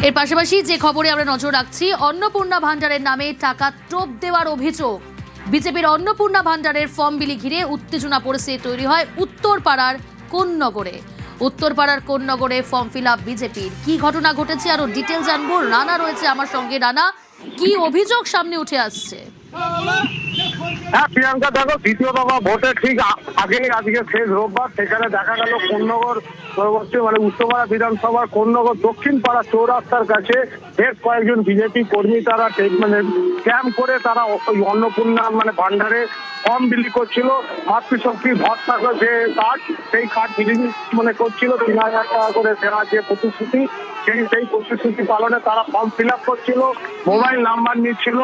এর পাশাপাশি যে খবরে আমরা নজর রাখছি, অন্নপূর্ণা ভান্ডারের নামে টাকা টোপ দেওয়ার অভিযোগ। বিজেপির অন্নপূর্ণা ভান্ডারের ফর্ম বিলি ঘিরে উত্তেজনা পরিস্থিতি তৈরি হয় উত্তরপাড়ার কোন্নগরে। উত্তরপাড়ার কোন্নগরে ফর্ম ফিল আপ বিজেপির। কি ঘটনা ঘটেছে আরো ডিটেল জানবো। রানা রয়েছে আমার সঙ্গে। রানা, কি অভিযোগ সামনে উঠে আসছে? হ্যাঁ প্রিয়াঙ্কা, দেখো দ্বিতীয় দফা ভোটের ঠিক আগে আজকে শেষ রোববার সেখানে দেখা গেল কোন্নগর পরবর্তী উত্তরপাড়া বিধানসভার কোন্নগর দক্ষিণ পাড়া চৌরাস্তার কাছে বেশ কয়েকজন বিজেপি কর্মী তারা ক্যাম্প করে তারা ওই অন্নপূর্ণা ভান্ডারে ফর্ম বিলি করছিল। মাতৃশক্তি ভরসা যে কার্ড, সেই কার্ড বিলি করছিল। ৩,০০০ টাকা করে দেওয়ার যে প্রতিশ্রুতি, সেই প্রতিশ্রুতি পালনে তারা ফর্ম ফিল আপ করছিল, মোবাইল নাম্বার নিচ্ছিল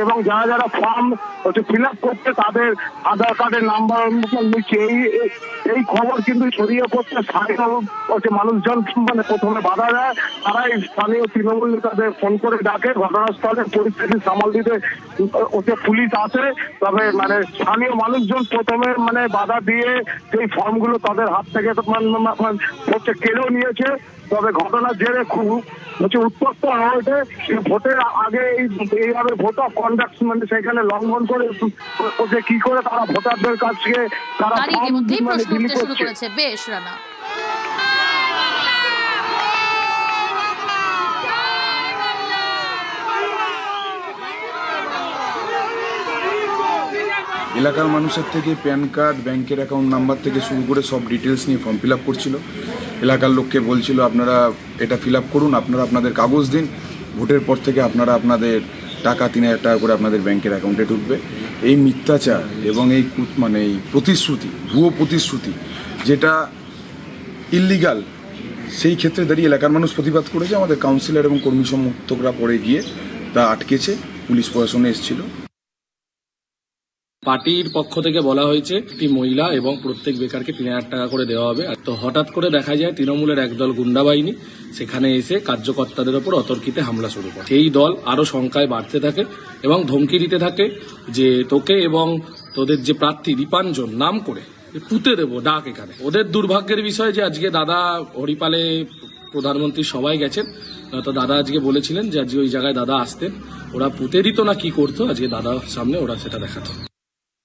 এবং যারা যারা ফর্ম ফিল আপ করছে তাদের আধার কার্ডের নাম্বার নিচ্ছে। এই খবর কিন্তু ছড়িয়ে পড়ছে স্থানীয় মানুষজন প্রথমে বাধা দেয়। তারা এই স্থানীয় তৃণমূল নেতাদের ফোন করে ডাকে। ঘটনাস্থলে পরিস্থিতি সামাল দিতে পুলিশ আসে। তবে স্থানীয় মানুষজন প্রথমে বাধা দিয়ে সেই ফর্মগুলো তাদের হাত থেকে কেড়েও নিয়েছে। তবে ঘটনার জেরে খুব উত্তপ্ত হয়ে ওঠে। ভোটের আগে এইভাবে ভোট অফ কন্ডাক্ট সেখানে লঙ্ঘন করে কি করে তারা ভোটারদের কাছে তারা শুরু করেছে। বেশ রানা, এলাকার মানুষের থেকে প্যান কার্ড, ব্যাংকের অ্যাকাউন্ট নাম্বার থেকে শুরু করে সব ডিটেলস নিয়ে ফর্ম ফিল আপ করছিল। এলাকার লোককে বলছিল আপনারা এটা ফিল আপ করুন, আপনারা আপনাদের কাগজ দিন, ভোটের পর থেকে আপনারা আপনাদের টাকা ৩,০০০ টাকা করে আপনাদের ব্যাংকের অ্যাকাউন্টে ঢুকবে। এই মিথ্যাচার এবং এই এই প্রতিশ্রুতি, ভুয়ো প্রতিশ্রুতি যেটা ইল্লিগাল, সেই ক্ষেত্রে দাঁড়িয়ে এলাকার মানুষ প্রতিবাদ করেছে। আমাদের কাউন্সিলর এবং কর্মী সমর্থকরা পরে গিয়ে তা আটকেছে, পুলিশ প্রশাসনে এসেছিল। পার্টির পক্ষ থেকে বলা হয়েছে একটি মহিলা এবং প্রত্যেক বেকারকে ৩,০০০ টাকা করে দেওয়া হবে। তো হঠাৎ করে দেখা যায় তৃণমূলের একদল গুন্ডা বাহিনী সেখানে এসে কার্যকর্তাদের ওপর অতর্কিতে হামলা শুরু করে। সেই দল আরো সংখ্যায় বাড়তে থাকে এবং ধমকি দিতে থাকে যে তোকে এবং তোদের যে প্রার্থী দীপাঞ্জন নাম করে পুঁতে দেবো ডাক এখানে। ওদের দুর্ভাগ্যের বিষয় যে আজকে দাদা হরিপালে প্রধানমন্ত্রী সবাই গেছেন, তো দাদা আজকে বলেছিলেন যে আজকে ওই জায়গায় দাদা আসতেন, ওরা পুঁতে দিত না কি করতো, আজকে দাদার সামনে ওরা সেটা দেখাতো।